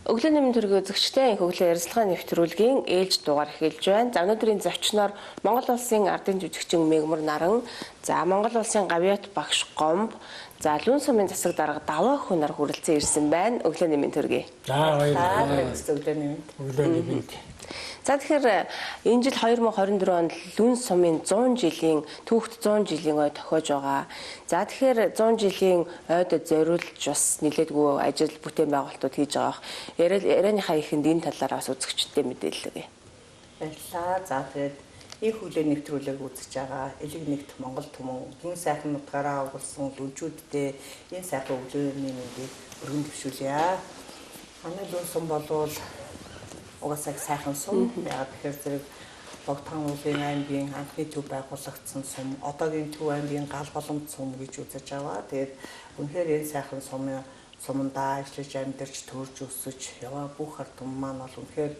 Өглөөний мэнд төргийн үзэгчтэй энэ өглөө ярилцлагын нэвтрүүлгийн ээлж дугаар эхэлж байна. За өнөөдрийн зочноор Монгол улсын ардын жүжигчин Мегмар Наран, за Монгол улсын гавьяат багш Гомб, за Лүн сумын засаг дарга Даваа Хүнар хүрэлцэн ирсэн байна. Өглөөний мэнд төргий. За баярлалаа. Өглөөний мэнд. Өглөөний мэнд. За тэгэхээр энэ жил 2024 онд Лүн сумын 100 жилийн түүхт 100 жилийн ой тохиож байгаа. За тэгэхээр 100 жилийн ойд зориулж бас нэлээдгүй ажил бүтээн байгуулалтууд хийж байгаа. Ярианыхаа ихэнд энэ талаар бас үзэгчдтэй мэдээлэл өгье. Баярлалаа. За тэгээд их хүлээн нэвтрүүлэг үзэж байгаа элэг нэгт Монгол түмэн Лүн сайхан нутгаараа өгүүлсэн лүнчүүдтэй энэ сайхан өглөөний мэндийг өргөн дэвшүүлье. Манай Лүн сум болвол угаасаа сайхан сум. Яг тэгэхээр зэрэг Богдхан уулын аймгийн анхны төв байгуулагдсан сум, одоогийн төв аймгийн гал боломж сум гэж үзэж байгаа. Тэгээд үнэхээр энэ сайхан сумандаа ажиллаж амьдарч төрж өсөж яваа бүх ард түмэн маань бол үнэхээр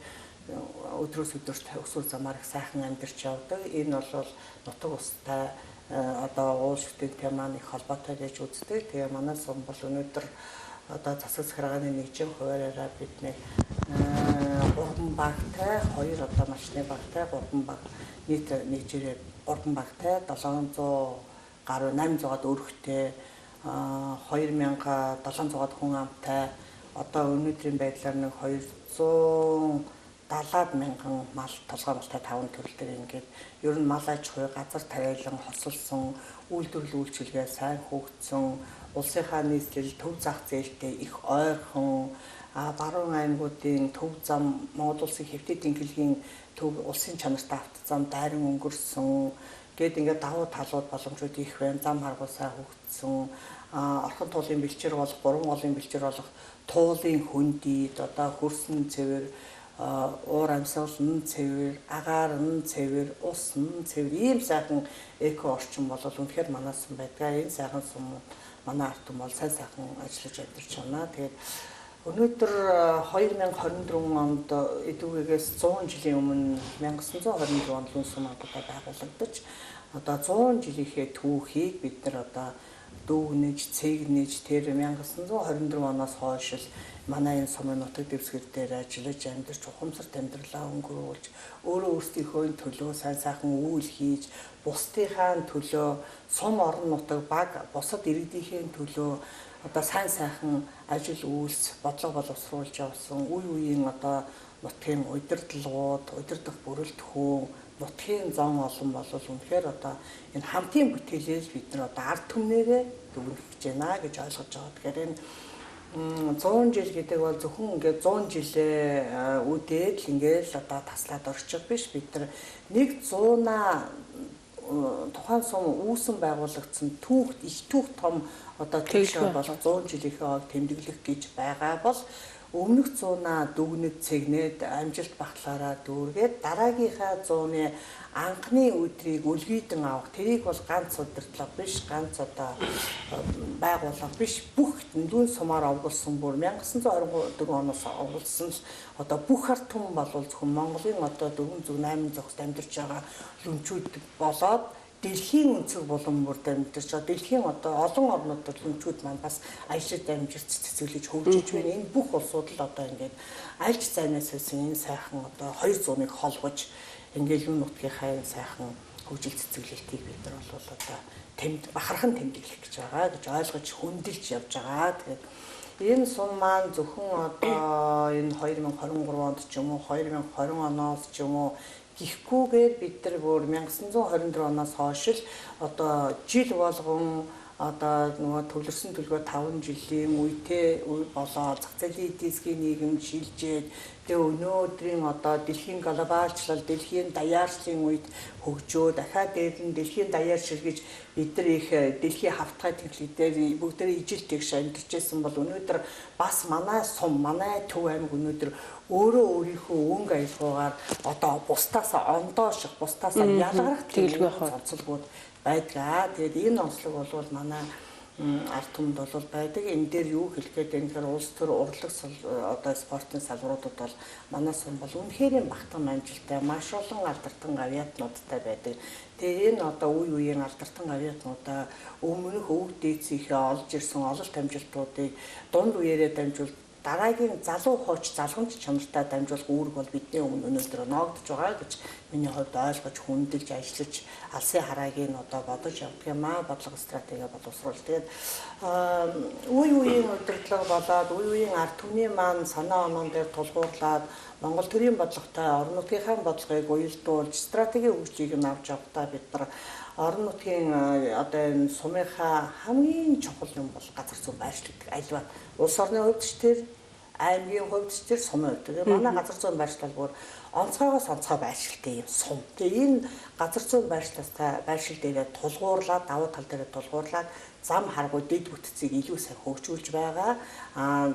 өдрөөс өдөрт өсвөр замаар их сайхан амьдарч явдаг. Энэ бол нутаг устай одоо уул шүтэнтэй маань их холбоотой гэж үздэг. Тэгээ манай сум бол өнөөдөр одоо засаг захиргааны нэгжийн хуваараараа бид нэг 3 багтай 2 одоо машины багтай 3 баг нийт нэгжээрээ 3 багтай 700 гаруй 800-аад өрхтэй 2700-аад хүн амтай одоо өнөөдрийн байдлаар нэг 270 мянган мал толгой малтай 5 төрөл төр ингээд ер нь мал аж ахуй газар тариалан хосолсон үйлдвэрлэл үйлчилгээ сайн хөгжсөн улсынхаа нийслэл төв зах зээлтэй их ойрхон баруун аймагуудын төв зам Монгол улсын хэвтээд тэнхилгийн төв улсын чанартай автозам дайран өнгөрсөн гээд ингээд давуу талууд боломжууд их байна. Зам харгуусаа хөгжсөн орхон туулын бэлчээр болох 3 голын бэлчээр болох туулын хөндийд одоо хөрсөн цэвэр уур амьсгал нь цэвэр, агаар нь цэвэр, ус нь цэвэр ийм сайхан эко орчин бол үнэхээр манай сум байдаг. Энэ сайхан сум манай ард түмэн бол сайн сайхан ажиллаж амьдарч байна. Тэгээд өнөөдөр 2024 онд эдүүгээс 100 жилийн өмнө 1924 онд Лүн сум агуулга байгуулагдаж одоо 100 жилийнхээ түүхийг бид нар одоо дүүгнэж, цэгнэж тэр 1924 оноос хойш л манай энэ сумын нутаг дэвсгэр дээр ажиллаж амьдарч ухамсарт амьдралаа өнгөрүүлж өөрөө өөрсдийнхөө төлөө сайн сайхан үйл хийж бусдынхаа төлөө сум орон нутаг баг бусад иргэдийнхээ төлөө одоо сайн сайхан ажил үйлс бодлого боловсруулж явсан үе үеийн одоо нутгийн удирдлагууд, удирдах бүрэлдэхүүн, нутгийн зон олон бол үнэхээр одоо энэ хамтын бүтээлээс бид нар одоо ард түмнэрээ дүгнэж байна гэж ойлгож байгаа. Тэгэхээр энэ 100 жил гэдэг бол зөвхөн ингээд 100 жилээ үдээд л ингээд одоо таслаад орчих биш. Бид нар нэг 100-аа тухайн сум үүсэн байгуулагдсан түүхт их түүх том одоо төлөв бол 100 жилийнхээ ойг тэмдэглэх гэж байгаа бол өмнөх 100-аа дүгнэж цэгнээд амжилт багтлаараа дүүргээд дараагийнхаа 100-ны анхны өдрийг үлгийдэн авах тэрийг бол ганц удирдлага биш ганц одоо байгууллага биш бүх Лүн сумаар овгуулсан бүр 1924 оноос овгуулсан одоо бүх ард түмэн бол зөвхөн Монголын одоо 408 зохист амьдарч байгаа лүнчүүд болоод дэлхийн өнцөг булан бүрт амьдарч байгаа дэлхийн одоо олон орнуудад лүнчүүд маань бас ажиллаж амжилт цэцгэлж хөгжиж байна. Энэ бүх улсууд л одоо ингээд альж зайнаас хэлсэн энэ сайхан одоо 200-ыг холбож ингээд Лүн нутгийнхаа энэ сайхан хөгжил цэцгэлэлтийг бид нар бол одоо бахархан тэмдэглэх гэж байгаа гэж ойлгож хөндлөж явж байгаа. Тэгээд энэ сум маань зөвхөн одоо энэ 2023 онд ч юм уу 2020 оноос ч юм уу гихгүйгээр бид нар бүр 1924 оноос хойш л одоо жил болгон одоо нөгөө төвлөрсөн төлгөө 5 жилийн үетэй болоо зах зээлийн эдийн засгийн нийгэм шилжээд тэгээ өнөөдрийн одоо дэлхийн глобалчлал дэлхийн даяарчлалын үед хөгжөө дахиад дээр нь дэлхийн даяар ширгэж бид нар их дэлхийн хавтгай тэнхлэгдээр бүгдээ ижил тэгш амьдарчсэн бол өнөөдөр бас манай сум манай төв аймаг өнөөдөр өөрөө өөрийнхөө өнгө аялгаагаар одоо бусдаас ондооших бусдаас ялгарх төлөвлөгөө онцлогуд байдгаа. Тэгээд энэ онцлог бол манай ард түмэнд бол байдаг. Энэ дээр юу хэлэх гээд энэ тэгэхээр улс төр урлаг одоо спортын салбаруудад бол манай сум бол үнэхээр багтан амжилттай маш олон алдартай гавьяатнуудтай байдаг. Тэгээ энэ одоо үе үеийн алдартай гавьяатнуудаа өмнөх өвөг дээдсийнхээ олж ирсэн ололт амжилтуудыг дунд үеэрээ дамжуул дараагийн залуу хууч залгамж чанартай дамжуулах үүрэг бол бидний өмнө өнөөдөр ноогдож байгаа гэж миний хувьд ойлгож хүндэлж ажиллаж алсын хараагийн одоо бодож явдаг юм аа бодлого стратеги боловсруулж. Тэгээд үе үеийн удирдлага болоод үе үеийн ард түмний маань санаа онон дээр тулгуурлаад Монгол төрийн бодлоготой орон нутгийнхаа бодлогыг уялдуулж стратегийн хөгжлийг нь авч явахдаа бид нар орон нутгийн одоо энэ сумынхаа хамгийн чухал юм бол газар зүйн байршил гэдэг. Альва улс орны хувьд ч тэр аймгийн хувьд ч тэр сумын хувьд. Тэгээ манай газар зүйн байршил бол онцгойгоос онцгой байршилтай юм сум. Тэгээ энэ газар зүйн байршил дээрээ тулгуурлаад давуу тал дээрээ тулгуурлаад зам харгуй дэд бүтцийг илүү сайн хөгжүүлж байгаа.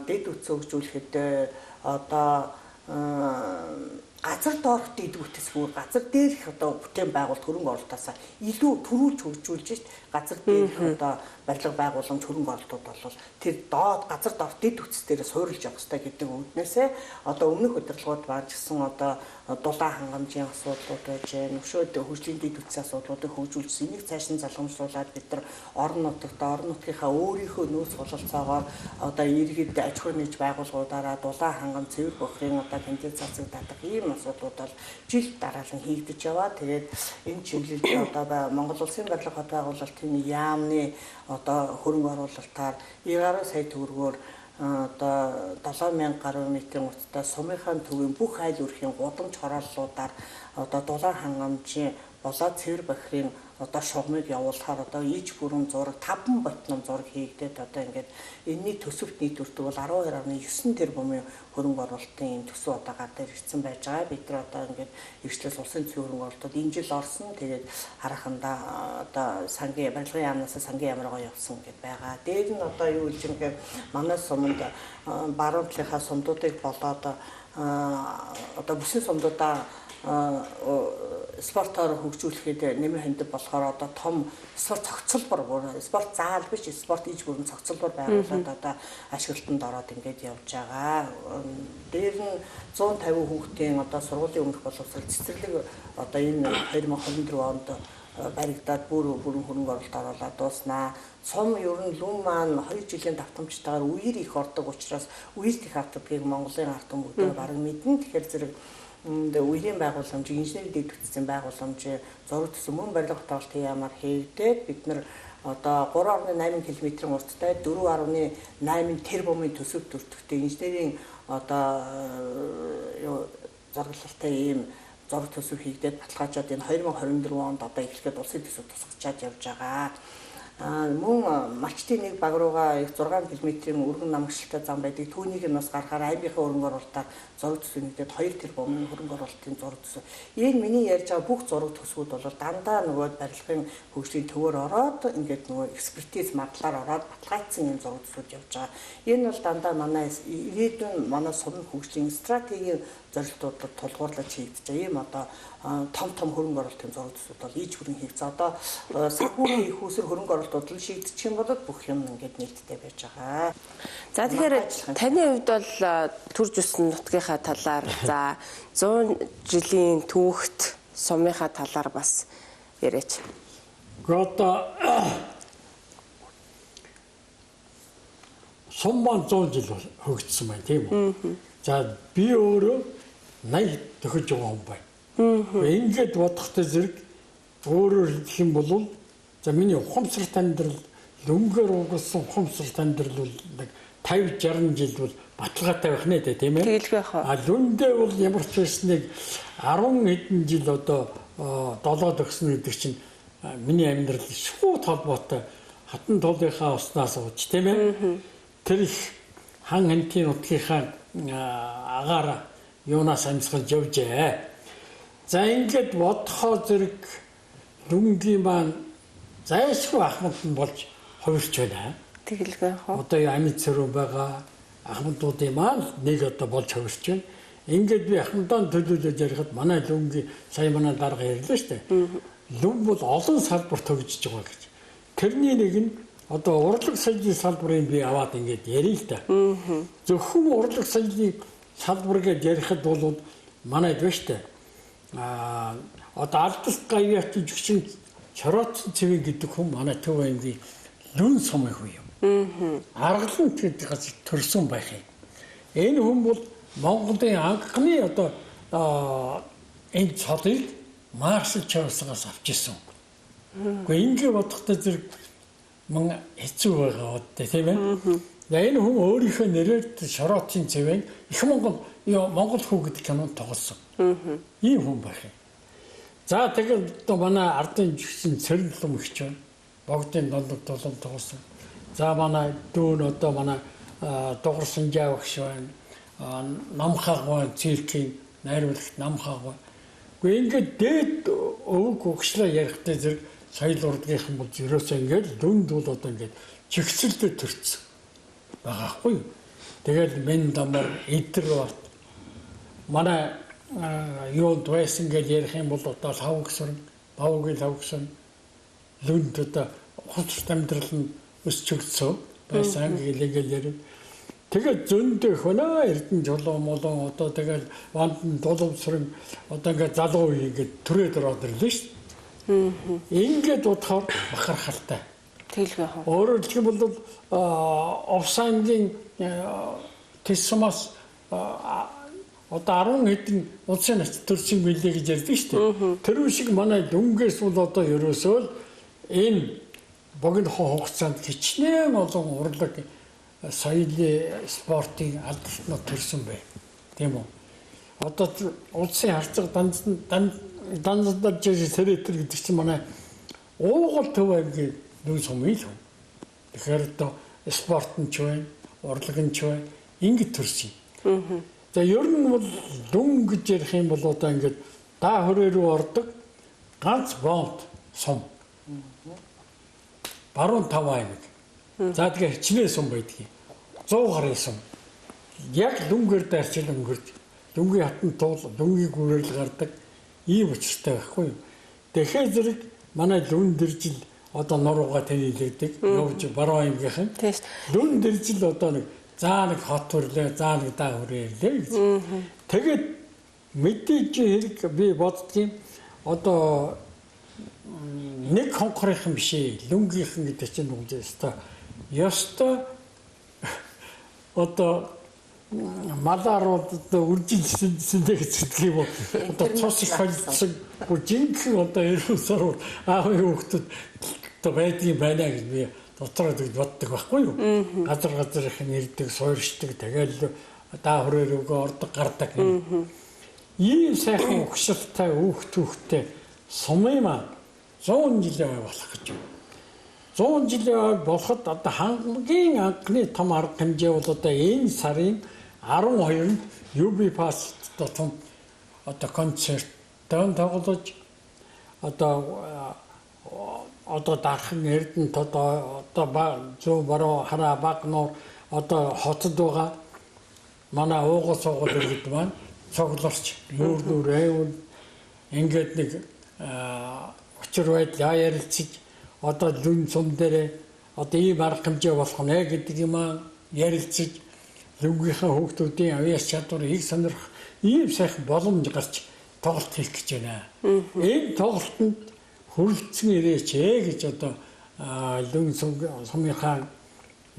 Дэд бүтц хөгжүүлэхэд одоо газар доорх дэд бүтц бүр газар дээрх одоо бүтээн байгуулалт хөрөнгө оруулалтаас илүү төрүүлж хөгжүүлж шít газар дээрх одоо барилга байгууламж хөрөнгө оруулалтууд бол тэр доод газар доорх дэд бүтц дээрээ суурилж явах хэрэгтэй гэдэг үгнээсээ одоо өмнөх удирдлагууд баажсан одоо дулаан хангамжийн асуудлууд байж байна. Өшөөд хөгжлийн дэд бүтцийн асуудлуудыг хөгжүүлж энийг цааш нь залгамжлуулаад бид нар орон нутгийнхаа өөрийнхөө нөөц бололцоогоор одоо иргэд аж ахуйн нэгж байгууллагуудаараа дулаан хангамж цэвэр бохрын одоо компенсацийг татах ийм асуудлууд бол жил дараалан хийгдэж яваа. Тэгээд энэ чиглэлд одоо Монгол Улсын барилга хот байгуулалтын яамны одоо хөрөнгө оруулалтаар 90 сая төгрөгөөр одоо 7000 гаруй метрийн утастай сумынхаа төвийн бүх айл өрхийн гудамж хорооллуудаар одоо дулаан хангамжийн болоод цэвэр бохрын одоо шугамыг явуулахаар одоо иж бүрэн зураг 5 ботном зураг хийгдээд одоо ингээд энэний төсөвт нийтвэрдэг бол 12.9 тэрбумын хөрөнгө оруулалтын төсөв одоо гар дээр ирсэн байж байгаа. Бид нар одоо ингээд эрхчлээс улсын зүйн хөрөнгө оруулалтууд энэ жил орсон. Тэгээд харахандаа одоо сангийн барилгын яамнаас сангийн ямаргаа явсан гэд байгаа. Дээр нь одоо юу гэж юм гэхээр манай суманд баруун талынхаа сумдуудыг болоод одоо бүсийн сумдуудаа спортоор хөгжүүлэхэд нэмэр хандив болохоор одоо том спорт цогцлбор спорт заал биш спорт иж бүрэн цогцлбор байгуулад одоо ашиглалтанд ороод ингээд явж байгаа. Дээр нь 150 хүүхдийн одоо сургуулийн өмнөх боловсрол цэцэрлэг одоо энэ 2024 онд баригдаад бүрэн хөрөнгө оруулалт оруулаад дууснаа. Сум ер нь лүн маань 2 жилийн давтамжтайгаар үер их ордог учраас үерт их автдгийг Монголын ард түмэн бүгд бараг мэднэ. Тэгэхээр зэрэг үеийн байгууламж, инженерийн дэд бүтцийн байгууламж, зураг төсөв мөн барилга хотоолтын яамаар хийгдээд бид нар одоо 3.8 км-ийн урттай 4.8 тэрбумын төсөв төртөгтэй инженерийн одоо зураглалтай ийм зураг төсөв хийгдээд баталгаажаад энэ 2024 онд одоо эхлэхэд улсын төсөв тусгачаад явж байгаа. Мөн малчтын нэг баг руугаа 6 км-ийн өргөн намагшилтай зам байдаг. Түүнийг нь бас гарахаар аймгийнхаа хөрөнгө оруулалтаар зураг төсөв нэгдээд 2 тэрбумын хөрөнгө оруулалтын зураг төсөв. Энэ миний ярьж байгаа бүх зураг төсвүүд бол дандаа нөгөө барилгын хөгжлийн төвөөр ороод ингээд нөгөө экспертиз магадлаар ороод баталгаажсан энэ зураг төсвүүд явж байгаа. Энэ бол дандаа манай ирээдүйн манай сумын хөгжлийн стратегийн зорилтуудад тулгуурлаж хийгдэж байгаа. Ийм одоо том хөрөнгө оруулалтын зураг төсвүүд бол иж бүрэн хийгдэж. Одоо санхүүгийн их усэр хөрөнгө оруулалтууд л шийдчих юм бол бүх юм ингээд нийтдээ байж байгаа. За тэгэхээр таны хувьд бол төрж өссөн нутгийнхаа талаар за 100 жилийн түүхт сумынхаа талаар бас яриач. Одоо сум маань 100 жил хөгжсөн байна тийм үү? За би өөрөө 80 төхөж байгаа хүн байна. Ингээд бодохтой зэрэг өөрөөр хэлэх юм бол за миний ухамсарт амьдрал лөнгөөр угссан ухамсарт амьдрал бол нэг 50-60 жил бол баталгаатай байх нэ тийм ээ. Тэгэлгүй яах вэ? Лөндөө бол ямар ч байсныг 10 хэдэн жил одоо долоод өгсөн гэдэг чинь миний амьдрал шууд холбоотой хатан тулынхаа уснаас ууч тийм ээ. Тэр их хан хантын нутгийнхаа агаар юунаас амьсгалж явжээ. За ингээд бодхоо зэрэг лүнгийн маань зайлшгүй ахмад нь болж хувирч байна. Тэгэлгүй яах вэ? Одоо амьд цэрүү байгаа ахмадуудын маань нэг одоо болж хувирч байна. Ингээд би ахмадаа төлөвлөж ярихад манай лүнгийн сая манай дарга ярьлаа шүү дээ. Лүн бол олон салбар төгжиж байгаа гэж. Тэрний нэг нь одоо урлаг салжийн салбарыг би аваад ингээд ярил л да. Зөвхөн урлаг салжийн салбар гэж ярихад бол манайд байна шүү дээ. Одоо алдаст гавьяат жүгчин чороотсон цэвэн гэдэг хүн манай Төв аймгийн лүн сумын хүн юм. Аргалан гэдгээс төрсөн байх юм. Энэ хүн бол Монголын анхны одоо энэ цолыг Маршал Чарльзаас авч ирсэн. Гэхдээ ингэ бодохдоо зэрэг мөн хэцүү байгаа одоо тийм ээ. Энэ хүн өөрийнхөө нэрээр Шороотын цэвэн их Монгол хүү гэдэг кинонд тоглосон. Ийм хүн байх юм. За тэгээд одоо манай ардын жигсэн Цэрэнлэм ихч байна. Богдын долдог толон тоглосон. За манай дүүн одоо манай Дугарсан Жаавагш байна. Намхаг байна, циркийн найруулагч Намхаг байна. Гэхдээ ингээд дээд өвөг өгшлөө ярихдаа зэрэг соёл урлагийнхан бол ерөөсөө ингээд дүнд бол одоо ингээд чигцэлдээ төрчихсөн байгаа хгүй юу. Тэгэл мен дамар эдэр бат манай юунд байсан гэж ярих юм бол одоо лавгсрын бавгийн лавгсрын лүнд одоо хурц амьдрал нь өсч өгсөн байсан гэлээгэл ярив. Тэгээд зөндөө хөнөө эрдэн жолоо молоо одоо тэгэл вандан дуловсрын одоо ингээд залуу үе ингээд түрээд ороод ирлээ шүү дээ. Ингээд бодохоор бахархалтай. Тэглгүй хаа. Өөрөөр хэлбэл Овсангийн Тэсмас одоо 10 хэдэн улсын нац төрсөн билээ гэж ярьдаг шүү дээ. Тэр шиг манай дүнгээс бол одоо ерөөсөө л энэ богино хугацаанд хичнээн олон урлаг соёлын спортын алдаршнууд төрсөн бай. Тийм үү? Одоо улсын харцаг данзад жишээлбэл гэдэг чинь манай уугуул төв аймгийн дүн сумын л. Тэгэхээр одоо спорт нь ч бай, урлаг нь ч бай ингэж төрсөн. За ер нь бол дүн гэж ярих юм бол одоо ингэж даа хүрээ рүү ордог ганц бонд сум. Баруун 5 аймаг. За тэгээ хичнээн сум байдгийг. 100 гаруй сум. Яг дүнгээр дайрчил өнгөрч дүнгийн хатан туул дүнгийн гүрэл гардаг ийм учиртай байхгүй юу. Тэгэхээр зэрэг манай дүн дэржил одоо нурууга танилэгдэг. Явж баруун аймгийнхан. Дүн дэржил одоо нэг заа нэг хот хүрлээ, заа нэг даа хүрээ ирлээ гэж. Тэгээд мэдээж хэрэг би боддгийн одоо нэг хонхорынхан биш ээ. Лүнгийнхэн гэдэг чинь үгжээстэй. Ёстой одоо малаарууд үржил сэлдэг гэдэг юм уу. Одоо цус их холцсон. Бүр жинхэнэ одоо ерөөсөөр аавын хүүхдүүд одоо байдгийн байна гэж би дотроо гэж боддог байхгүй юу. Газар их нэрдэг, суурьшдаг, тэгэл даа хүрээ рүүгээ ордог гардаг. Ийм сайхан өгшөлтэй хүүхдтэй сумын 100 жилийн болох гэж байна. 100 жилийн болоход одоо хамгийн анхны том арга хэмжээ бол одоо энэ сарын 12-нд UB Pass том одоо концерт тоглож одоо дархан эрдэнэ одоо зүүн баруун хараа баг нуур одоо хотод байгаа манай уугуул суугуул гэдэг маань цоглорч нүүр аюул ингээд нэг учир байдлаа ярилцж одоо дүн сум дээр одоо ийм арга хэмжээ болох нэ гэдэг юм ярилцж лүнгийнхаа хүүхдүүдийн авьяас чадварыг их сонирхох ийм сайхан боломж гарч тоглолт хийх гэж байна. Энэ тоглолтод хүрэлцэн ирээч гэж одоо лүн сумынхаа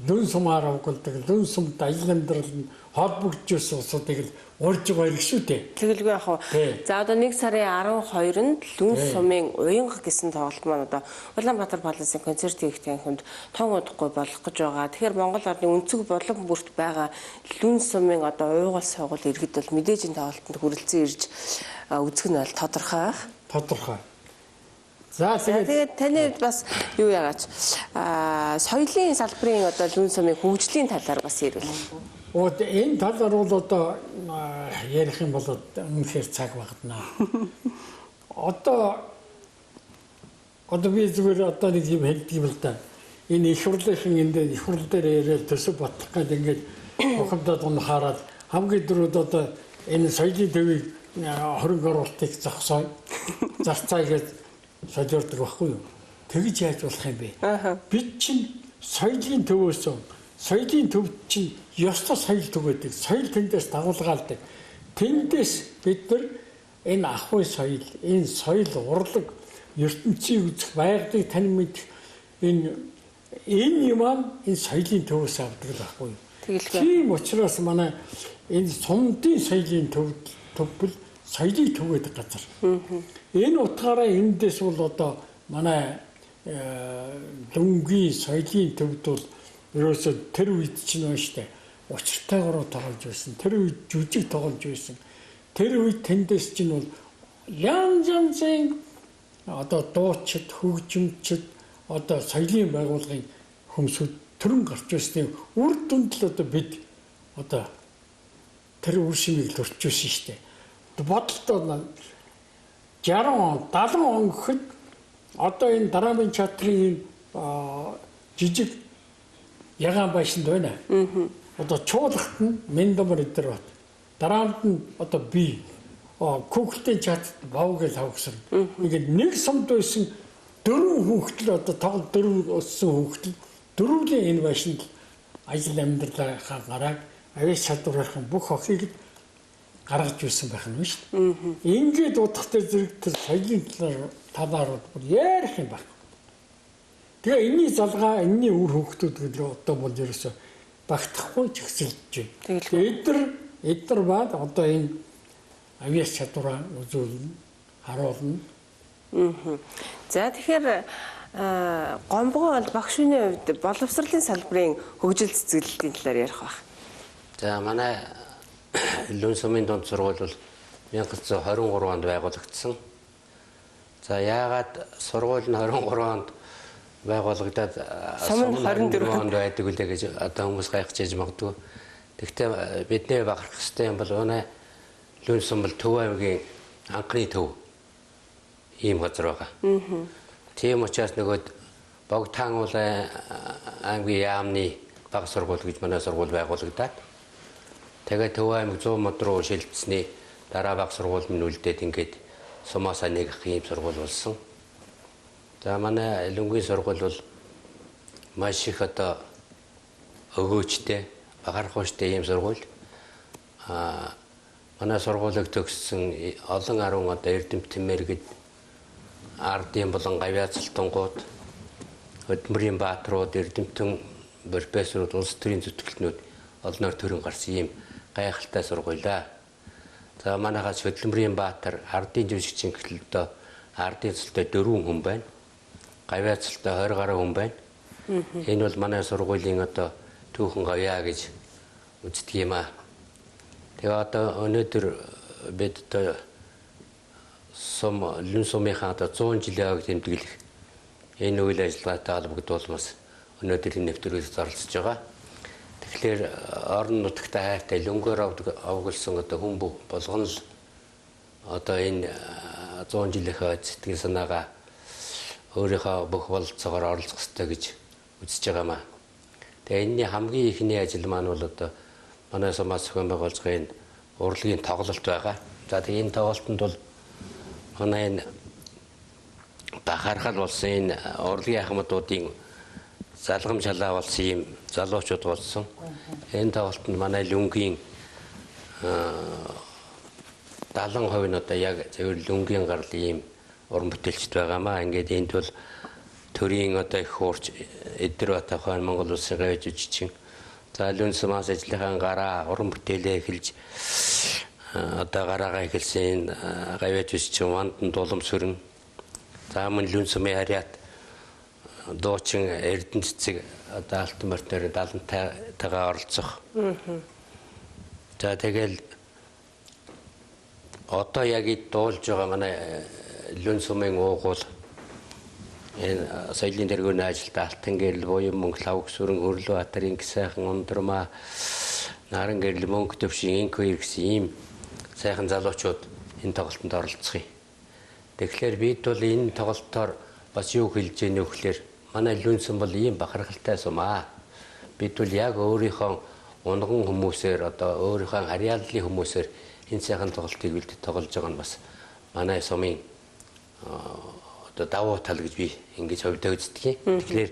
лүн сумаар угддаг лүн сумд ажил амьдрал нь холбогдчихсан улсуудыг л урьж баярг шүү дээ. Тэгэлгүй яг хуу. За одоо 1 сарын 12-нд Лүн сумын уянга гэсэн тоглолт маань одоо Улаанбаатар паласын концертын их танхимд тон удахгүй болох гэж байгаа. Тэгэхээр Монгол орны өнцөг болон бүрт байгаа Лүн сумын одоо уйгуул суугуул иргэд бол мэдээж энэ тоглолтод хүрэлцэн ирж үзэх нь бол тодорхой байх. Тодорхой. За тэгээд таны бас юу яагач соёлын салбарын одоо Лүн сумын хөгжлийн талаар бас ярил. Энэ талаар бол одоо ярих юм бол үнэхээр цаг багтана. Одоо би зүгээр одоо нэг юм хэлдэг юм л да. Энэ их хурлынхан энд их хурл дээр яриад төсөв бодлох гэдэг ингээд ухамдад унахаараад хамгийн дөрөв одоо энэ соёлын төвийг хөрөнгө оруулалтыг зарцаа гэж солиордог байхгүй юу? Тэгж яаж болох юм бэ? Бид чинь соёлын төвөөс соёлын төв чинь ёстой соёл төв гэдэг. Соёл тэндээс дагуулгаалдаг. Тэндээс бид нар энэ ахуй соёл, энэ соёл урлаг, ертөнцийг үзэх, байгалыг танин мэдэх энэ юм энэ соёлын төвөөс авдаг л байхгүй юу? Тэгэлгүй. Тийм учраас манай энэ сумдын соёлын төвбөл соёлыг түгээд газар. Энэ утгаараа эндээс бол одоо манай лүнгийн соёлын төвд бол ерөөсөө тэр үед чинь байна штэ. Учиртайгаар тоглож байсан. Тэр үед жүжиг тоглож байсан. Тэр үед тэндээс чинь бол янз одоо дуучид, хөгжимчид одоо соёлын байгууллагын хүмүүсүүд төрөн гарч ирсний үр дүнд л одоо бид одоо тэр үр шимийг л өрчөөсөн шүү дээ. Бодлоо 60 он, 70 он гэхэд одоо энэ драмын театрын жижиг ягаан байшинд байна. Одоо чуулгат нь Мэндомор өдр бат. Драмд нь одоо би Хүүхдийн чатд бавгал хавгсан. Ингээд нэг сумд байсан 4 хүүхдэл одоо тоглолт 4 өссөн хүүхдэл дөрвөлийн энэ байшинд ажил амьдралаа гараад авьяас чадварынхан бүх охийг гаргаж ирсэн байх нь шүү дээ. Ингээд удахтай зэрэг тэр соёлын талаар бүр ярих юм байна. Тэгээ энэний залгаа, энэний үр хөвгтүүд гэдэг одоо бол ерөөсө багтахгүй ч ихсэлж байна. Эдгээр баад одоо энэ авьяас чадвараа үзүүлнэ, харуулна. За тэгэхээр Гомбогоо бол багш хүний хувьд боловсролын салбарын хөгжил цэцгэлтийн талаар ярих байх. За манай Лүн сумын дунд сургууль бол 1923 онд байгуулагдсан. За яагаад сургууль нь 23 онд байгуулагдаад сум нь 24 онд байдаг үлээ гэж одоо хүмүүс гайхаж яж магадгүй. Тэгвэл бидний бахарх хэрэгтэй юм бол өнөө Лүн сум бол Төв аймгийн анхны төв ийм газар байгаа. Тийм учраас нөгөө Богтаан уулын аймгийн яамны бага сургууль гэж манай сургууль байгуулагдаад тэгээд Төв аймаг 100 мод руу шилжсэний дараа бага сургууль нь үлдээд ингээд сумаасаа нэгэх ийм сургууль болсон. За манай Лүнгийн сургууль бол маш их одоо өгөөжтэй, бахархууштай ийм сургууль. Манай сургуулийг төгссөн олон 10 одоо Эрдэмт Тэмэргэд ардын болон гавьяацалтангууд Хөдмөрийн баатрууд Эрдэмтэн профессорууд улс төрийн зүтгэлтнүүд олноор төрөн гарсан ийм гайхалтай сургуулаа. За манайхаас Хөдмөрийн баатар ардын жүжигчин гэхэлдээ ардын цэлтэй 4 хүн байна. Гавьяацалтай 20 гаруй хүн байна. Энэ бол манай сургуулийн одоо түүхэн гавьяа гэж үздэг юм аа. Тэгээ одоо өнөөдөр бид одоо Лүн сумынхаа одоо 100 жилийн аяг тэмдэглэх энэ үйл ажиллагаатай холбогдуулмаас өнөөдөр энэ нэвтрүүлэгт оролцож байгаа. Тэгэхээр орон нутагт хайртай лүнгээр овголсон одоо хүн болгоно л одоо энэ 100 жилийнхээ сэтгэл санаагаа өөрийнхөө бүх бололцоогоор оролцох ёстой гэж үзэж байгаамаа. Тэгээ энэний хамгийн ихний ажил маань бол одоо манай сумаас зохион байгуулж урлагийн тоглолт байгаа. За тэгээ энэ тоглолтод бол манай энэ бахархал болсон энэ урлагийн ахмадуудын залгам шалаа болсон ийм залуучууд болсон. Энэ тоглолтод манай Лүнгийн 70% нь одоо яг зөвхөн Лүнгийн гарал ийм уран бүтээлчд байгаамаа. Ингээд энд бол төрийн одоо их хуурч Эдэрбат ахын Монгол улсын гавьяа жүжигчин за Лүн сумаас ажлынхаа гараа уран бүтээлээ эхэлж одоо гараагаа эхэлсэн гавьяа жүжигчин Вандан Дулам Сүрэн за мөн Лүн сумын харьяат дуучин Эрдэнэ цэцэг одоо алтан морьтоор 70-тайгаа оролцох. За тэгэл одоо яг дуулж байгаа манай Лүн сумын уугуул энэ соёлын тэргүүрийн ажилд Алтан гэрэл, Буян Мөнгө, Лавг Сүрэн, Өрлөө Атарын сайхан Ундрмаа, Наран гэрэл, Мөнгө төвшин инк хоёр гэсэн ийм сайхан залуучууд энэ тоглолтод оролцох юм. Тэгэхээр бид бол энэ тоглолтоор бас юу хэлж ийнэ вөхлөөр манай Лүн сум бол ийм бахархалтай сум аа. Бид бол яг өөрийнхөө унган хүмүүсээр одоо өөрийнхөө харьяаллын хүмүүсээр энэ сайхан тоглолтыг үлдээд тоглож байгаа нь бас манай сумын одоо давуу тал гэж би ингэж хувьдаа үздэг юм. Тэгэхээр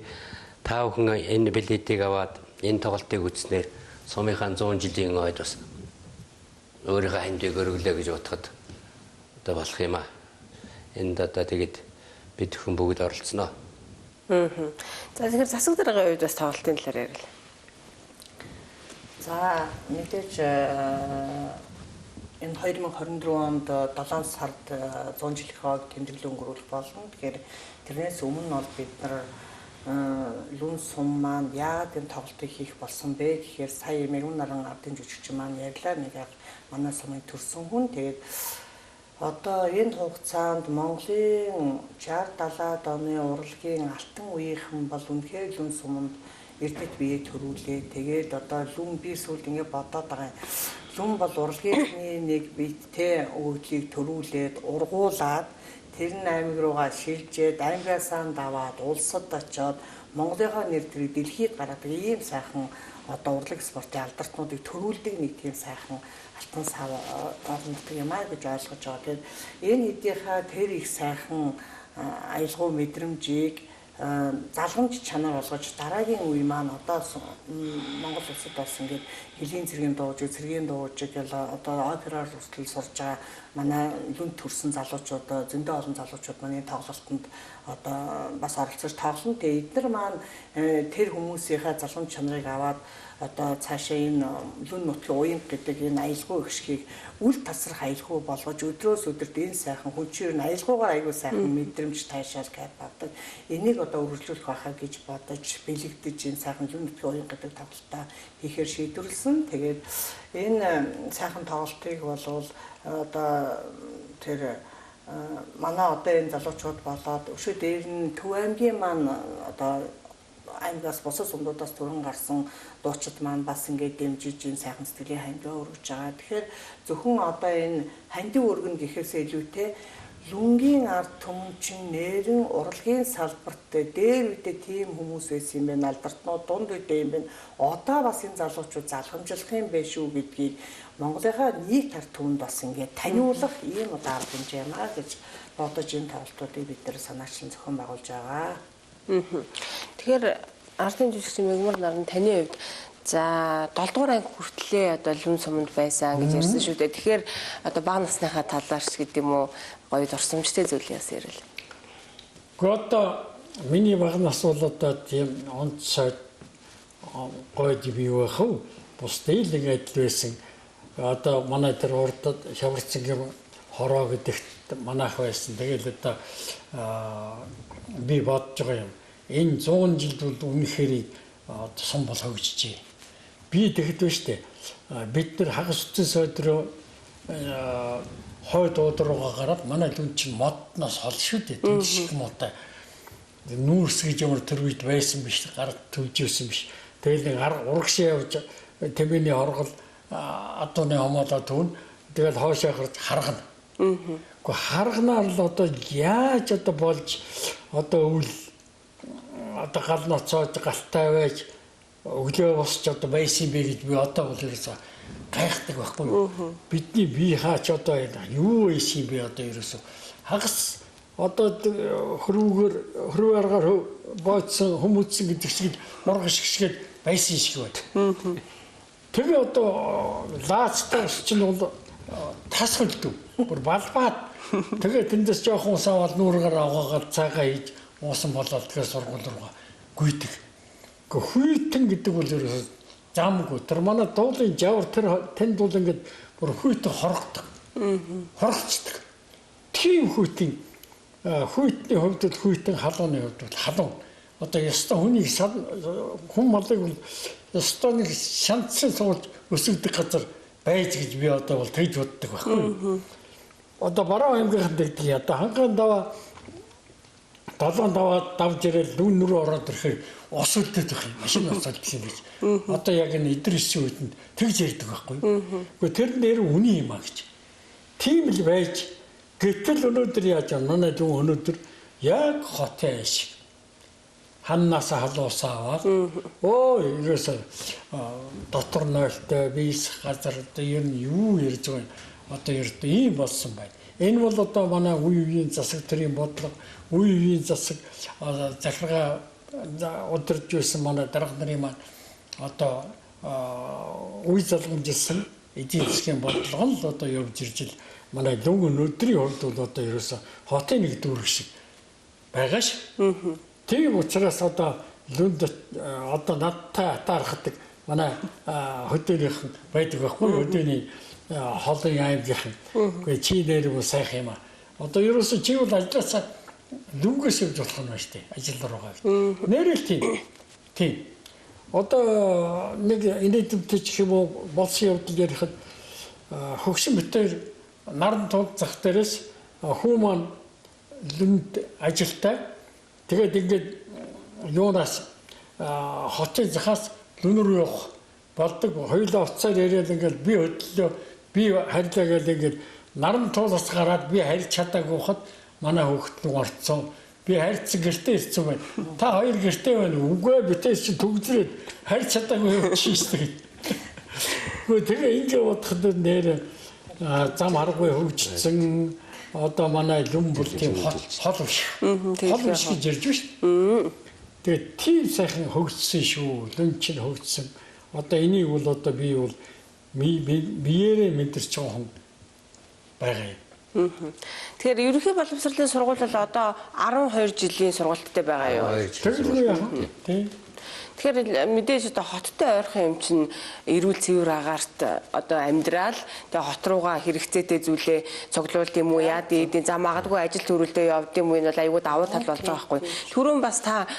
та бүхэн энэ билетийг аваад энэ тоглолтыг үзснээр сумынхаа 100 жилийн ойд бас өөрийнхөө хандыг өргөлөө гэж бодоход одоо болох юм аа. Энд одоо тэгэд бид хүн бүгд оролцсноо. За тэгэхээр засаг даргын үед бас тоглолтын талаар ярил. За мэдээж энэ 2024 онд 7 сард 100 жилийн хойг тэмдэглэл өнгөрүүлэх болно. Тэгэхээр тэрнээс өмнө бол бид нар лүн сум маань яагаад энэ тоглолтыг хийх болсон бэ гэхээр сая Мэргэн наран ардын жүжигчин маань ярьлаа нэг манай сумын төрсөн хүн. Тэгээд одоо энэ хугацаанд Монголын 60-70-аад оны урлагийн алтан үеийнхэн бол үнэхээр лүн суманд эрдэт бие төрүүлээ. Тэгээд одоо лүн би сүүлд ингэ бодоод байгаа. Лүн бол урлагийнхны нэг биеттэй өгдлийг төрүүлээд ургуулад тэр нь аймаг руугаа шилжээд аймагасаа даваад улсад очоод Монголынхаа нэр төрийг дэлхийд гаргадаг ийм сайхан одоо урлаг спортын алдартнуудыг төрүүлдэг нэг тийм сайхан алтан сав олондог юм аа гэж ойлгож байгаа. Тэгээд энэ хэдийнхаа тэр их сайхан аялгау мэдрэмжийг залгамж чанар болгож дараагийн үе маань одоо Монгол улсад бас ингээд хөлийн цэргийн дууж гэл одоо операар хүртэл сурж байгаа манай лүн төрсэн залуучууд зөндөө олон залуучууд манай тоглолтод одоо бас оролцож тоглоно. Тэгээ эдгээр маань тэр хүмүүсийнхээ залгамж чанарыг аваад одоо цаашаа энэ лүн нутгийн уянг гэдэг энэ аялгау ихшгийг үл тасрах аялгау болгож өдрөөс өдөрт энэ сайхан хүчээр нь аялгаугаар аягүй сайхан мэдрэмж таашаал авдаг. Энийг одоо үргэлжлүүлэх байхаа гэж бодож бэлэгдэж энэ сайхан лүн нутгийн уянг гэдэг тоглолтоо хийхээр шийдвэрлсэн. Тэгээд энэ сайхан тоглолтыг болвол одоо тэр манай одоо энэ залуучууд болоод өшөө дээр нь Төв аймгийн маань одоо аймагаас бусад сумдуудаас түрэн гарсан дуучид маань бас ингээд дэмжиж энэ сайхан сэтгэлийн хандиваа өргөж байгаа. Тэгэхээр зөвхөн одоо энэ хандив өргөн гэхээсээ илүүтэй лүнгийн ард түмэн чин нэрэн урлагийн салбарт дээр үедээ тийм хүмүүс байсан юм байна. Алдартнууд дунд үедээ юм байна. Одоо бас энэ залуучууд залхамжлах юм байх шүү гэдгийг Монголынхаа нийт ард түмэнд бас ингээд таниулах ийм удаа арга хэмжээ юм аа гэж бодож энэ тоглолтуудыг бид нэр санаачлан зохион байгуулж байгаа. Тэгэхээр ардын жүжигчин Мэгмар наран таны хувьд за 7 дугаар анги хүртлээ одоо лүн суманд байсан гэж ярьсан шүү дээ. Тэгэхээр одоо бага насныхаа талаарч гэдэг юм уу гоё дурсамжтай зүйл яасан ярил. Гэхдээ одоо миний бага нас бол одоо тийм онцгой гоё бий байх уу? Бус дийлэг адил байсан. Одоо манай тэр урдад Хяврцангийн хороо гэдэгт манайх байсан. Тэгэл одоо би бодож байгаа юм. Энэ 100 жилд бол үнэхээр сум бол хөгжижээ. Би тэгэхэд байна штэ. Бид нар хагас утсан сойдроо хойд уудруугаа гараад манай лүн чинь модноос хол шүү дээ. Түн шиг модтой. Нүүрс гэж ямар тэр үед байсан биш. Гард төвжсэн биш. Тэгэл нэг урагшаа явж тэмээний хоргол адууны хомоолоо түүн. Тэгэл хоошоо гарч харгана. Гэхдээ харганаар л одоо яаж одоо болж одоо үл одоо гал ноцоод галтай байж өглөө босч одоо байсан бэ гэж би одоо бол ерөөсө гайхдаг байхгүй. Бидний бие хаач одоо юу байсан юм бэ одоо ерөөсө хагас одоо хөрвөөр аргаар бооцсон хүмүүцсэн гэдэг шиг мургаш гიშгээд байсан шиг байна. Тэгээ одоо лаацтай чинь бол тасгалдаг. Бүр балбаад тэгээ тэндээс жоохон савал нүүргээр аваагаад цагаа хийж уусан болоод тэгээ сургууль руугаа гүйдэг. Хүйтэн гэдэг бол ерөөсөө замгүй. Тэр манай дуулын жавар тэнд бол ингээд бүр хүйтэн хоргодог. Хоргоцдог. Тийм хүйтний хувьд бол хүйтэн халууны хувьд бол халуун. Одоо ёстой хүний хүн малыг бол ёстой нэг шантсан суулж өсөгдөг газар байж гэж би одоо бол тэгж боддог байхгүй. Одоо баруун аймгийн дэгдээ одоо хангаан даваа 7 даваад давж ирэл лүн нүрээ ороод ирэхээр ус үлдээд байх юм. Машин усаад гэсэн гэж. Одоо яг энэ эдэрсэн үедэнд тэгж ярьдаг байхгүй. Гэхдээ тэр нэр үний юм а гэж. Тийм л байж гэтэл өнөөдөр яаж манай лүн өнөөдөр яг хотын шиг ханнаасаа халуусаа аваад ерөөсөө дотор нойлтой биес газар одоо ер нь юу ярьж байгаа юм одоо ердөө ийм болсон байна. Энэ бол одоо манай үе үеийн засаг төрийн бодлого үе үеийн засаг захиргаа удирдж байсан манай дарга нарын маань одоо үе залгамжилсан эдийн засгийн бодлого л одоо явж ирж ил манай лүн өнөөдрийн хувьд бол одоо ерөөсөө хотын нэг дүүрэг шиг байгаа ш. Тийм учраас одоо лүнд одоо надтай атаархдаг манай хөдөөнийх байдаг байхгүй хөдөөний холын аймгийнхан. Үгүй чи нэр мө сайхан юм аа. Одоо ерөөсө чи бол ажилласаа лүнгээс явж болох юм байна шүү дээ. Ажил руугаа. Нэрэл тийм. Одоо нэг инээдэмтэй ч юм уу болсон явдал ярихад хөгшин битээр наран тул зах дээрээс хүү маань лүнд ажилтай. Тэгээд ингээд юунаас хотын захаас лүн рүү явах болдог. Хоёулаа уцаар яриад ингээд би хөдлөө би харьлаа гэдэг ингээд наран туулаас гараад би харьж чадаагүй хахад манай хүүхэд нь орцсон. Би харьцсан гэртээ ирсэн байна. Та хоёр гэртээ байна. Үгүй битээс чи төгзрээд харьж чадаагүй явчихсан. Тэгээ ингээд бодоход нэр зам аргагүй хөгжсөн. Одоо манай лүм бол тийм хол биш. Хол биш гэж ярьж байна шүү. Тэгээд тийм сайхан хөгжсөн шүү. Лүм чинь хөгжсөн. Одоо энийг бол одоо би бол биеэрээ мэдэрч байгаа хүн байгаа юм. Тэгэхээр ерөнхий боловсролын сургууль бол одоо 12 жилийн сургуульттай байгаа юу? Тийм. Тэгэхээр мэдээж одоо хоттой ойрхон юм чинь эрүүл цэвэр агаарт одоо амьдрал тэгээ хот руугаа хэрэгцээтэй зүйлээ цуглуулд юм уу яа дий за магадгүй ажил төрөлдөө явд юм уу энэ бол айгүй давуу тал болж байгаа байхгүй. Түрүүн бас та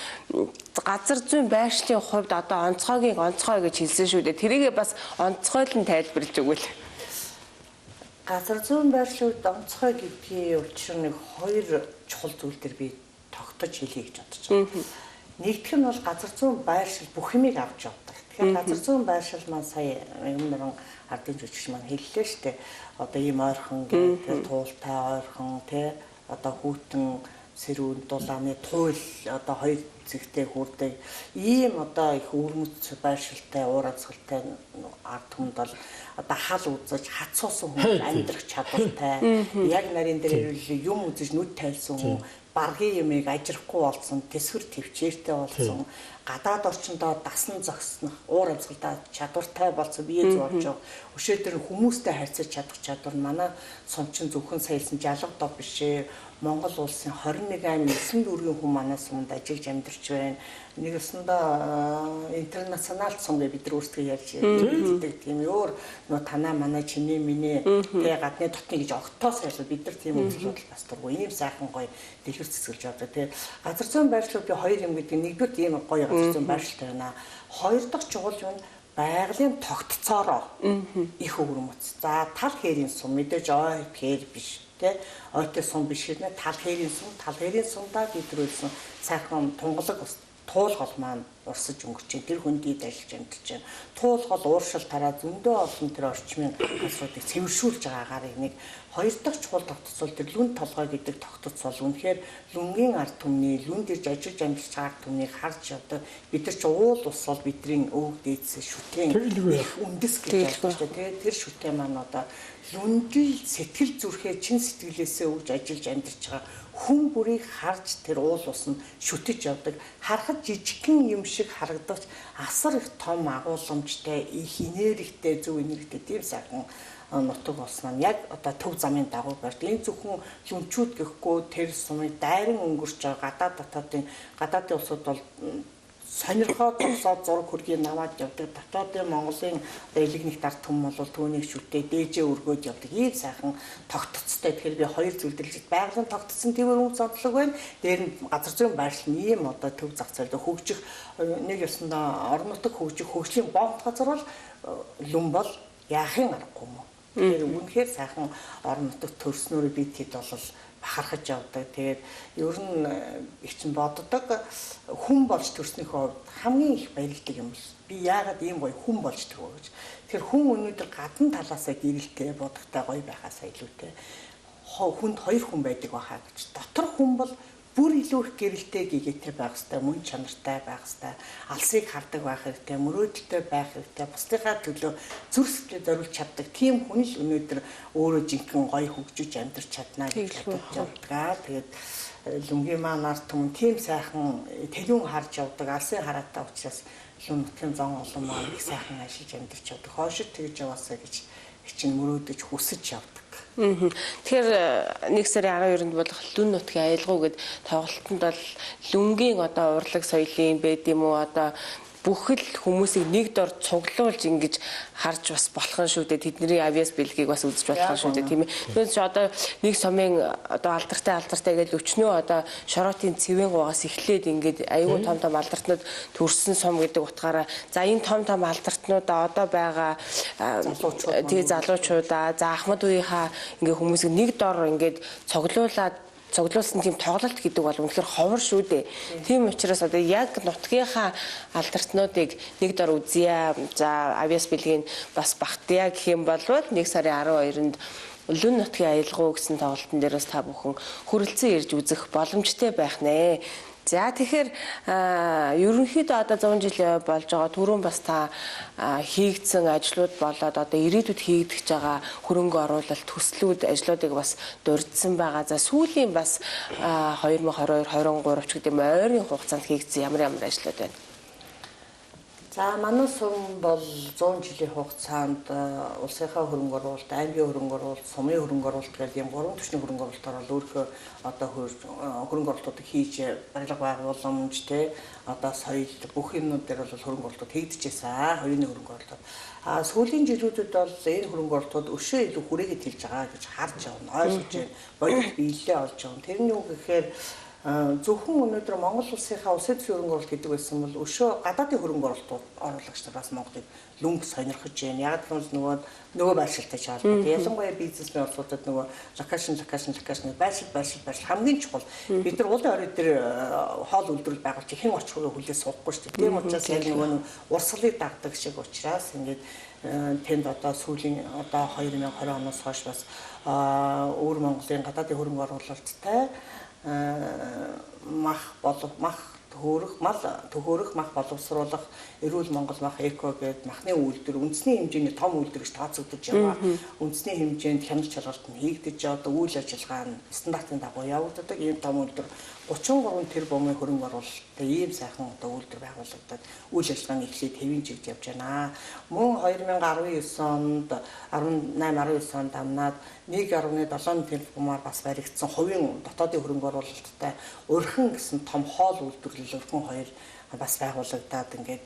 газар зүйн байршлын хувьд одоо онцгой гэж хэлсэн шүү дээ. Тэрийгээ бас онцгойлон тайлбарлаж өгвөл. Газар зүйн байршлууд онцгой гэдгийг учир нэг хоёр чухал зүйл дээр би тогтож хэлье гэж бодож байна. Нэгдүгээр нь бол газар зүйн байршил бүх юмыг авч явдаг. Тэгэхээр газар зүйн байршил маань сая өмнө ардын жүжигч маань хэллээ шүү дээ. Одоо ийм ойрхон гэдэг туултай ойрхон тий одоо хүүтэн сэрүүн дулааны туйл одоо хоёр зэгтэй хүрдэг ийм одоо их өрмөц байршилтай уур амьсгалтай ард түмэнд бол одоо хал үзэж хацуусан хүн амьдрах чадвартай яг нарийн дээр юм үзэж нүд тайлсан хүн баргийн юмыг ажирахгүй болсон тэсвэр төвчээртэй болсон гадаад орчиндөө дасан зогснох уур амьсгалтай чадвартай болсон бие зурж байгаа өшөөдөр хүмүүстэй харьцаж чадах чадвар нь манай сумчин зөвхөн саялсан жалга дов бишээ Монгол улсын 21 аймаг 9 дүүргийн хүн манай суманд ажиллаж амьдарч байна. Нэг өсөндөө интернационал сум гэж бид нар өөрсдөө ярьж байдаг тийм өөр нөө танаа манай чиний миний тэгээ гадны дотны гэж огтоос ярьсан бид нар тийм үйлдэл бас дургүй ийм сайхан гоё дэлгэр цэцгэлж явдаг тийм газар зүйн байршлууд би хоёр юм гэдэг нэгдүгээр ийм гоё газар зүйн байршлтай байна. Хоёр дахь чухал юм байгалийн тогтцоороо их өвөрмөц. За тал хэрийн сум мэдээж ой хэр биш тэ ойтой сум биш хэрнээ тал хэрийн сумдаа бидрүүлсэн сайхан тунгалаг туулгал маань урсаж өнгөрч байна. Тэр хүндийд ажиллаж амьдарч байна. Туулгал ууршил тараа зөндөө олон тэр орчмын асуудыг цэвэршүүлж байгаагаар нэг хоёр дахь чухал тогтцол тэр лүн толгой гэдэг тогтцол үнэхээр лүнгийн ард түмний лүнд ирж ажиллаж амьдарч байгаа ард түмнийг харж явдаг. Бид нар ч уул ус бол бидний өвөг дээдс шүтэн үндэс гэж байна. Тэгээд тэр шүтэн маань одоо лүндэл сэтгэл зүрхээ чин сэтгэлээсээ өгж ажиллаж амьдарч байгаа хүн бүрийг харж тэр уул ус нь шүтэж явдаг. Харахад жижигхэн юм шиг харагдаж асар их том агуулмжтай, их энергитэй, зөв энергитэй тийм сайхан нутаг болсон нь яг одоо төв замын дагуу барьд. Энэ зөвхөн лүнчүүд гэхгүй тэр сумыг дайран өнгөрч байгаа гадаадын улсууд бол сонирхоод зогсоод зураг хүргийг наваад явдаг. Дотоодын Монголын элегник дард түм бол түүнийг шүтээ дээжээ өргөөд явдаг. Ийм сайхан тогтцтой. Тэгэхээр би хоёр зүйл дэлгэж байгалийн тогтцсон тэвэр өнгө зодлог байна. Дээр нь газар зүйн байршил нь ийм одоо төв зах зээлд хөгжих нэг ёсондоо орон нутаг хөгжлийн бомб газар бол лүм бол яахын аргагүй юм. Тэгэхээр үнэхээр сайхан орон нутаг төрснөөрөө бид хэд бол бахархаж явдаг. Тэгээд ер нь их ч боддог хүн болж төрснийхөө хувьд хамгийн их баярлдаг юм бол би яагаад ийм гоё хүн болж төрөө гэж. Тэгэхээр хүн өнөөдөр гадна талаасаа гэрэлтэй бодогтой гоё байхаасаа илүүтэй хүнд хоёр хүн байдаг байхаа гэж. Дотор хүн бол бүр илүү их гэрэлтэй гэгээтэй байх хэвээр мөн чанартай байх хэвээр алсыг хардаг байх хэрэгтэй мөрөөдөлтэй байх хэрэгтэй бусдынхаа төлөө зүрх сэтгэлээ зориулж чаддаг тийм хүн л өнөөдөр өөрөө жинхэнэ гоё хөгжиж амьдарч чадна гэж бодож байгаа. Тэгээд лүнгийн маань ард түмэн тийм сайхан төлөв харж явдаг алсын хараатай учраас лүн нутгийн зон олон маань их сайхан ажиллаж амьдарч явдаг. Хойшид тэгж яваасаа гэж чинь мөрөөдөж хүсэж явдаг. Тэгэхээр 1 сарын 12-нд болох лүн нутгийн аялгау гэд тоглолтод бол лүнгийн одоо урлаг соёлын байд юм уу одоо бүхэл хүмүүсийг нэг дор цуглуулж ингэж харж бас болох нь шүү дээ. Тэдний авиас бэлгийг бас үзэж болох нь шүү дээ, тийм ээ. Тэгвэл чи одоо нэг сумын одоо алдартай гэж өчнөө одоо шороотын цэвэн гугаас эхлээд ингээд аюул том алдартнууд төрсөн сум гэдэг утгаараа за энэ том алдартнуудаа одоо байгаа тэгээ залуучуудаа за Ахмад үеийнхаа ингээд хүмүүсийг нэг дор ингээд цуглуулсан тийм тоглолт гэдэг бол үнэхээр ховор шүү дээ. Тийм учраас одоо яг нутгийнхаа алдартнуудыг нэг дор үзье. За авиас бэлгийн бас багтъя гэх юм бол 1 сарын 12-нд Лүн нутгийн аялгау гэсэн тоглолтын дээрээс та бүхэн хүрэлцэн ирж үзэх боломжтой байх нэ. За тэгэхээр ерөнхийдөө одоо 100 жил болж байгаа түрүүн бас та хийгдсэн ажлууд болоод одоо ирээдүйд хийгдэж байгаа хөрөнгө оруулалт төслүүд ажлуудыг бас дурдсан байгаа. За сүүлийн бас 2022-23 ч гэдэг ойрын хугацаанд хийгдсэн ямар ажлууд байна? За манай сум бол 100 жилийн хугацаанд улсынхаа хөрөнгө оруулалт, аймгийн хөрөнгө оруулалт, сумын хөрөнгө оруулалт гэдэг ийм 3 түвшний хөрөнгө оруулалтаар бол өөрийнхөө одоо хөрөнгө оруулалтуудыг хийж барилга байгууламж одоо соёл бүх юмнууд дээр бол хөрөнгө оруулалт хийгдэжсэн. Хоёрын хөрөнгө оруулалт. Сүүлийн жилүүдэд бол энэ хөрөнгө оруулалтууд өшөө илүү хүрээгээд хэлж байгаа гэж харж байна. Ойлгож байна. Бодит биелэлээ олж байгаа. Тэр нь юу гэхээр зөвхөн өнөөдөр Монгол улсынхаа улсын хөрөнгө оруулалт гэдэг байсан бол өшөө гадаадын хөрөнгө оруулагч нар бас Монголыг лүнг сонирхож байна. Яг л нөгөө байршилтай шаардлагатай. Ялангуяа бизнесмен улсуудад нөгөө локашн байршил хамгийн чухал. Бид нар улын орой дээр хоол үйлдвэрлэл байгуулж хэн очихыг хүлээс суухгүй шүү дээ. Тийм учраас яг нөгөө урсгалыг дагдаг шиг учраас ингээд тэнд одоо сүүлийн одоо 2020 оноос хойш бас өөр Монголын гадаадын хөрөнгө оруулалттай мах боловсруулах эрүүл Монгол мах эко гэдэг махны үйлдвэр үндэсний хэмжээний том үйлдвэрч тооцогдож яваа. Үндэсний хэмжээнд хяналт шалгалт нь хийгдэж одоо үйл ажиллагаа нь стандартын дагуу явагддаг. Ийм том үйлдвэр 33 тэрбумын хөрөнгө оруулалттай ийм сайхан одоо үйлдвэр байгуулагдаад үйл ажиллагааны эхлээд хэвийн чигт явж байна. Мөн 2019 онд 18-19 онд амнаад 1.7 тэрбумаар бас баригдсан хувийн дотоодын хөрөнгө оруулалттай Өрхөн гэсэн том хоол үйлдвэрлэл Өрхөн 2 бас байгуулагдаад ингээд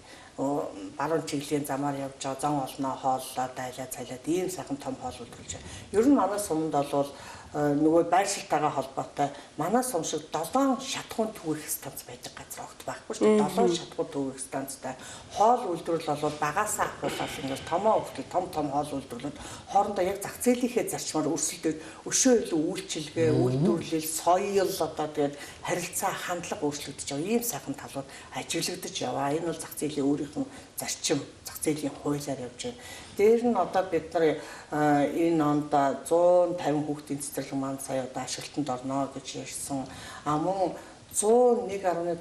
баруун чиглийн замаар явж байгаа зан олноо хооллоо дайлаа цайлаад ийм сайхан том хоол үйлдвэрлэж байна. Ер нь манай сумд бол нөгөө байршилтайгаа холбоотой манай сум шиг 7 шатхуун түгээх станц байдаг газар огт байхгүй шүү дээ. 7 шатхуун түгээх станцтай хоол үйлдвэрлэл бол багасаа ахуулаад ингээд томоо хөлт том хоол үйлдвэрлэлд хоорондоо яг зах зээлийнхээ зарчмаар өрсөлдөд өшөө илүү үйлчилгээ, үйлдвэрлэл, соёл одоо тэгээд харилцаа хандлага өөрчлөгдөж байгаа ийм сайхан талууд ажиглагдаж яваа. Энэ бол зах зээлийн өөрийнх нь зарчим, зах зээлийн хуулиар явж байна. Дээр нь одоо бид нар энэ онд 150 хүүхдийн цэцэрлэг маань сая одоо ашиглалтанд орно гэж ярьсан. Мөн 101.7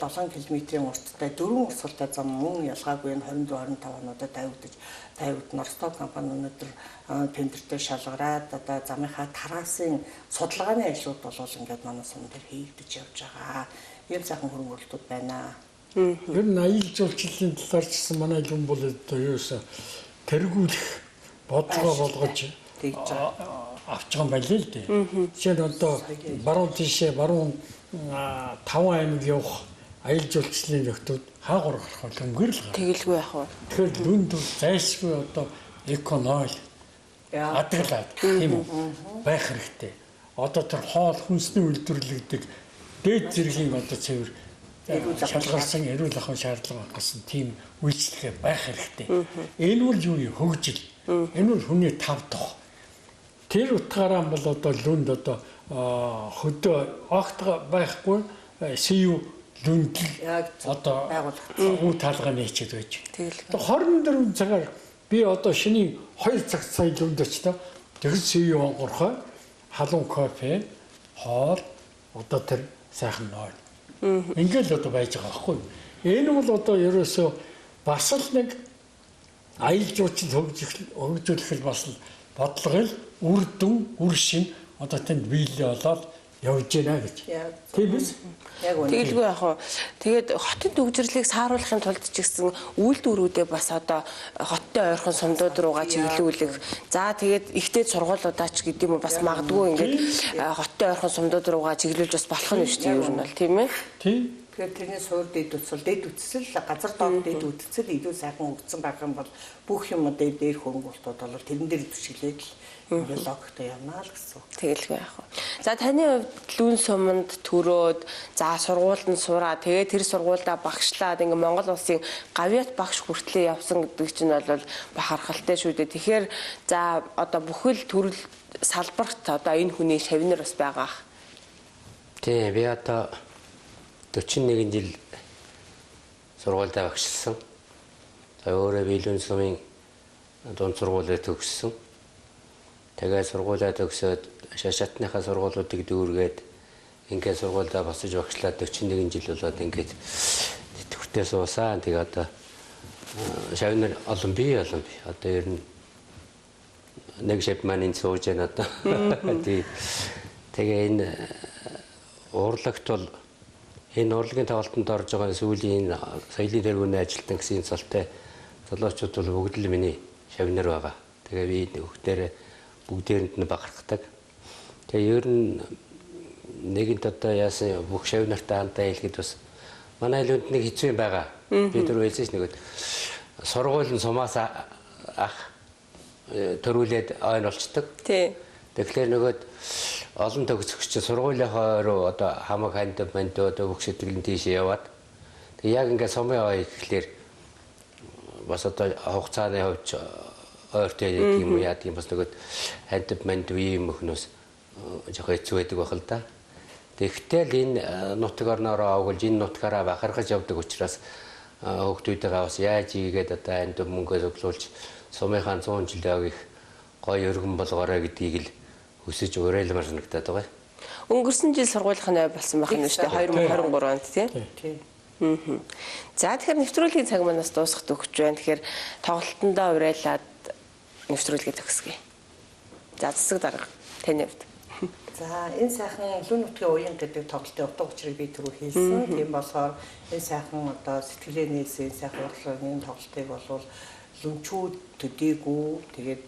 км-ийн урттай 4 урсгалтай зам мөн ялгаагүй 24-25 онуудад тавигдсан. Ростов компани өнөөдөр тендертэй шалгараад одоо замынхаа тарасын судалгааны ажлууд бол ингээд манай сум дээр хийгдэж явж байгаа. Ийм сайхан хөрөнгө оруулалтууд байна. Ер нь аялал жуулчлалын талаар ч гэсэн манай юм бол одоо юусэн тэргүүлэх бодлого болгож авч байгаа юм байна л дээ. Жишээ нь одоо баруун тишээ баруун 5 аймаг явах аялал жуулчлалын нөхдүүд хаагур гарах өнгөр л гарах. Тэгэлгүй яах вэ? Тэгэхээр лүнд зайлшгүй одоо эконол адаглаад тийм үү байх хэрэгтэй. Одоо тэр хоол хүнсний үйлдвэрлэгдэг дээд зэргийн одоо цэвэр шалгарсан эрүүл ахуйн шаардлага гаргасан тийм үйлчлэгээ байх хэрэгтэй. Энэ бол юуны хөгжил. Энэ бол хүний тав тух. Тэр утгаараа бол одоо лүнд одоо хөдөө огт байхгүй СЮ лүнд одоо үе таалгааны хийчихэд байж. Одоо 24 цагаар би одоо шиний 2 цаг сая лүнд очтоо тэр СЮ онгорхой халуун кофе хоол одоо тэр сайхан нойр. Ингээл одоо байж байгаа байхгүй. Энэ бол одоо ерөөсөө бас л нэг аялал жуулчлал хөгжүүлэх бас л бодлого л үр дүн үр шин одоо тэнд биелээ болоод явж байна гэж. Тийм биз? Тэгэлгүй яах вэ? Тэгээд хотын төвжирлийг сааруулахын тулд ч гэсэн үйлдвэрүүдээ бас одоо хоттой ойрхон сумдууд руугаа чиглүүлэх. За тэгээд ихтэй сургуулиудаа ч гэдэг юм бас магадгүй ингээд хоттой ойрхон сумдууд руугаа чиглүүлж бас болох нь шүү дээ ер нь бол тийм ээ. Тийм. Тэгэхээр тэрний суур дэд үтсэл газар доод дэд үтсэл илүү сайхан өгсөн байх юм бол бүх юм дээр хөнгөлтүүд бол тэрэн дээр түшиглээд л логтой явна л гэсэн. Тэгэлгүй яах вэ. За таны хувьд лүүн суманд төрөөд за сургуульд нь сураа тэгээд тэр сургуульдаа багшлаад ингээ Монгол улсын гавьяат багш хүртлээр явсан гэдэг чинь бол бахархалтай шүү дээ. Тэгэхээр за одоо бүхэл төрөл салбарт одоо энэ хүний шавнар бас байгаа. Тийм би одоо 41 жил сургуультай багшилсан. За өөрөө би лүүн сумын дунд сургуулиуд төгссөн. Тэгээд сургуулиа төгсөөд шашаатныхаа сургуулиудыг дүүргээд ингээд сургуультай босож багшлаад 41 жил болоод ингээд тэтгэвртээ суусаа. Тэгээ одоо шавнар олон бий. Одоо ер нь нэг шав маань энэ сууж байна одоо. Тэгээ энэ урлагт бол энэ урлагийн тоглолтод орж байгаа сүүлийн соёлын тэргүүний ажилтан гэсэн цолтой залуучууд бол бүгд л миний шавнар байгаа. Тэгээ би хөхтөрөө бүгдээрэнд нь бахархдаг. Тэгээ ер нь нэгэнт одоо яасан бүх шавнартай хамтаа хэлэхэд бас манай лүнд нэг хэцүү юм байгаа. Би түрүү хэлсэн нэгэд сургуулийн сумаас ах төрүүлээд ойн болчдөг. Тий. Тэгэхээр нөгөөд олон төгсөгч чинь сургуулийнхаа руу одоо хамаг ханд манд одоо бүх сэтгэлийн тийшээ яваад тэг яг ингээд сумын ой гэхлээр бас одоо хугацааны хувьд ойртой юм уу яа тийм бас нөгөөд ханд манд үеийн мөхнөөс жоохон хэцүү байдаг байх л да. Тэгтэл энэ нутаг орноороо огуулж энэ нутгаараа бахархаж явдаг учраас хүүхдүүдээ бас яаж ийгээд одоо ханд мөнгөө зөвлүүлж сумынхаа 100 жилийн их гоё өргөн болгоорой гэдгийг л өсөж уриалмаар санагдаад байгаа. Өнгөрсөн жил сургуулийнхаа ной болсон байх нь шүү дээ 2023 онд тий. Тийм. За тэгэхээр нэвтрүүлгийн цаг манаас дуусахад өгч байна. Тэгэхээр тоглолтондоо уриалаад нэвтрүүлгээ төгсгөе. За засаг дарга таны хувьд. За энэ сайхан лүн нутгийн уян гэдэг тоглолтын утга учирыг би түрүү хэлсэн. Тийм болохоор энэ сайхан одоо сэтгэлээ нээсэн сайхан урлагийн тоглолтыг болвол лүнчүүд төдийгүй тэгээд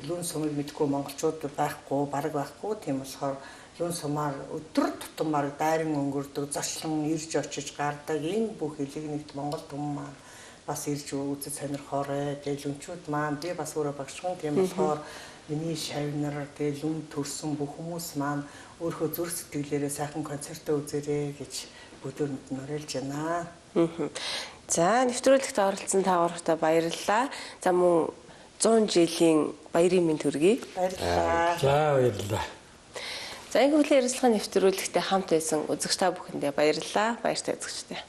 лүн сумыг мэдгүй монголчууд байхгүй тийм болохоор лүн сумаар өдөр тутмаар дайран өнгөрдөг зочлон ирж очиж гардаг энэ бүх хэлийг нэгт монгол түмэн маань бас ирж үзэж сонирхоорой. Тэгээд лүнчүүд маань би бас өөрөө багшхан тийм болохоор миний шавнар тэгээд лүн төрсөн бүх хүмүүс маань өөрийнхөө зүрх сэтгэлээрээ сайхан концертоо үзээрэй гэж бүдүүрэнд нь уриалж байна. За нэвтрүүлэгт оролцсон та бүхэнд баярлалаа. За мөн 100 жилийн баярын мэнд хүргэе. Баярлалаа. За баярлалаа. За энэ хүлээн ярилцлагын нэвтрүүлэгтээ хамт байсан үзэгч та бүхэндээ баярлалаа. Баяртай үзэгчтэй.